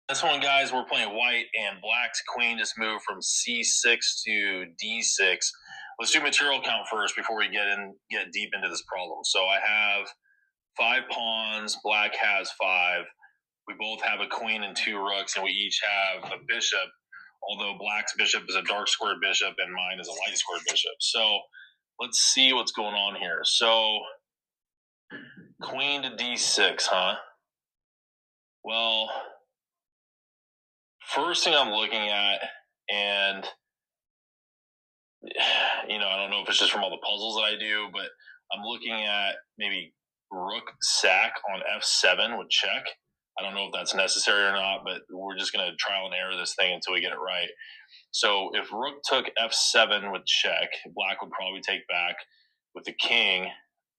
This one, guys, we're playing white, and black's queen just moved from c6 to d6. Let's do material count first before we get deep into this problem. So I have 5 pawns. Black has 5. We both have a queen and 2 rooks, and we each have a bishop. Although black's bishop is a dark squared bishop, and mine is a light squared bishop. So let's see what's going on here. So queen to d6, huh? Well, first thing I'm looking at, and I don't know if it's just from all the puzzles that I do, but I'm looking at maybe rook sack on f7 with check. I don't know if that's necessary or not, but we're just going to trial and error this thing until we get it right. So if rook took f7 with check, black would probably take back with the king.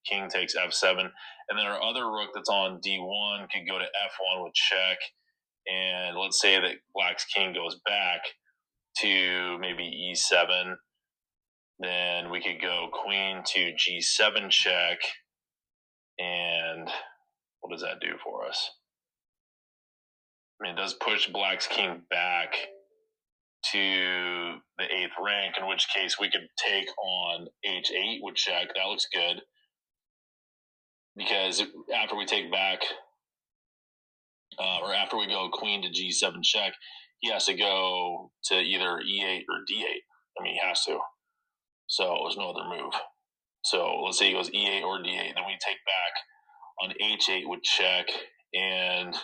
King takes f7. And then our other rook that's on d1 could go to f1 with check. And let's say that black's king goes back to maybe e7. Then we could go queen to g7 check. And what does that do for us? I mean, it does push black's king back to the 8th rank, in which case we could take on h8 with check. That looks good. Because after we take back, or after we go queen to g7 check, he has to go to either e8 or d8. I mean, he has to. So there's no other move. So let's say he goes e8 or d8. Then we take back on h8 with check. And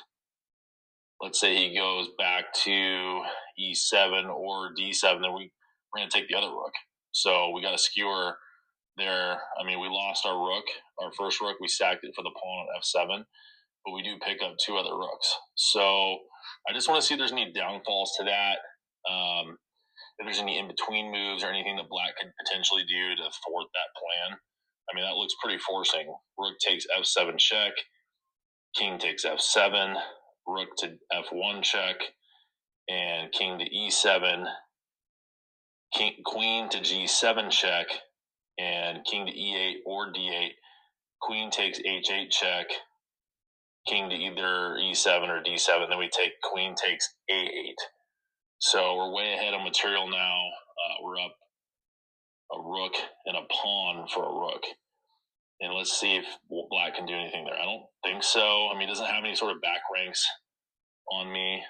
let's say he goes back to e7 or d7. Then we're going to take the other rook. So we got a skewer there. I mean, we lost our rook. Our first rook, we sacked it for the pawn on f7. But we do pick up 2 other rooks. So I just want to see if there's any downfalls to that. If there's any in-between moves or anything that black could potentially do to thwart that plan. I mean, that looks pretty forcing. Rook takes f7 check. King takes f7. Rook to f1 check. And king to e7. Queen to g7 check. And king to e8 or d8. Queen takes h8 check. King to either e7 or d7. Then we take queen takes a8. So we're way ahead of material now. We're up a rook and a pawn for a rook. And let's see if black can do anything there. I don't think so. I mean, it doesn't have any sort of back ranks on me.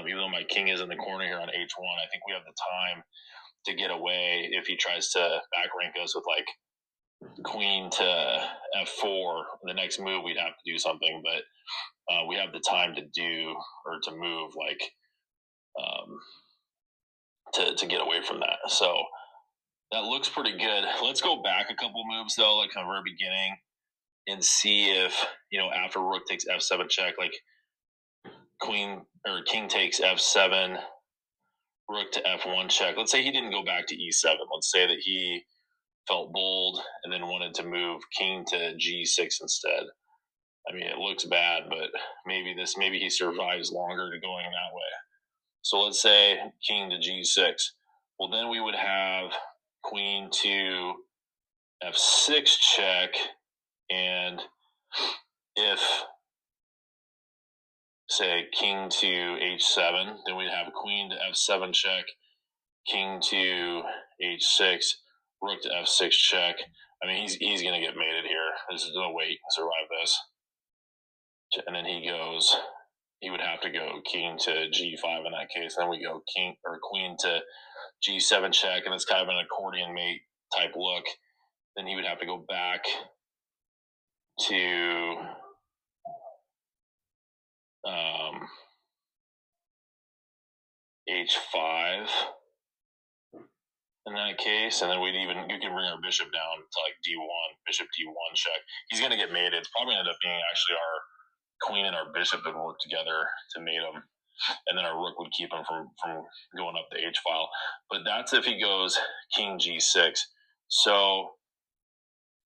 Even though my king is in the corner here on h1, I think we have the time to get away if he tries to back rank us with like queen to f4. The next move we'd have to do something, but we have the time to do or to move like to get away from that. So that looks pretty good. Let's go back a couple moves though, like from the very beginning, and see if after rook takes f7 check, like queen or king takes f7, rook to f1 check. Let's say he didn't go back to e7. Let's say that he felt bold and then wanted to move king to g6 instead. I mean, it looks bad, but maybe he survives longer to going that way. So let's say king to g6. Well, then we would have queen to f6 check, and if say king to h7, then we'd have queen to f7 check, king to h6, rook to f6 check. I mean, he's going to get mated here. There's no way he can survive this. And then he would have to go king to g5 in that case. Then we go king or queen to g7 check, and it's kind of an accordion mate type look. Then he would have to go back to h5 in that case, and then you can bring our bishop down to like d1, bishop d1 check. He's going to get mated. It's probably end up being actually our queen and our bishop that work together to mate him, and then our rook would keep him from going up the h file. But that's if he goes king g6. So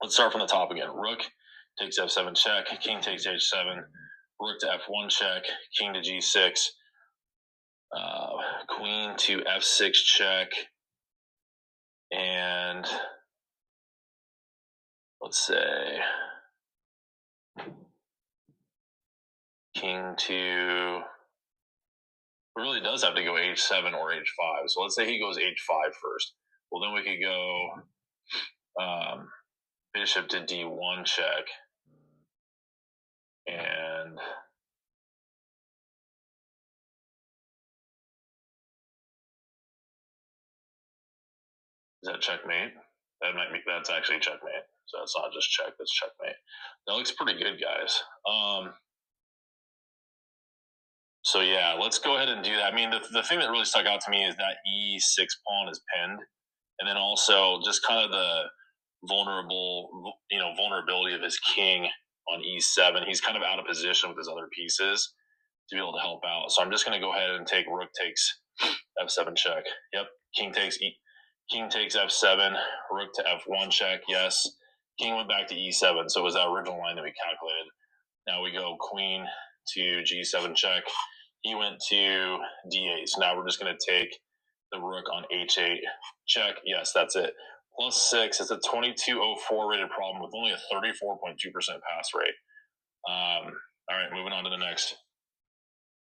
let's start from the top again. Rook takes f7 check, king takes h7, rook to f1 check, king to g6, queen to f6 check, and let's say king to really does have to go h7 or h5. So let's say he goes h5 first. Well, then we could go bishop to d1 check. And is that checkmate? That's actually checkmate. So that's not just check, that's checkmate. That looks pretty good, guys. So yeah, let's go ahead and do that. I mean, the thing that really stuck out to me is that e6 pawn is pinned, and then also just kind of the vulnerability of his king on e7. He's kind of out of position with his other pieces to be able to help out. So I'm just going to go ahead and take rook takes f7 check. Yep, king takes f7, rook to f1 check. Yes, king went back to e7, so it was that original line that we calculated. Now we go queen to g7 check. He went to d8, so now we're just going to take the rook on h8 check. Yes, that's it. +6. It's a 2204 rated problem with only a 34.2% pass rate. All right, moving on to the next.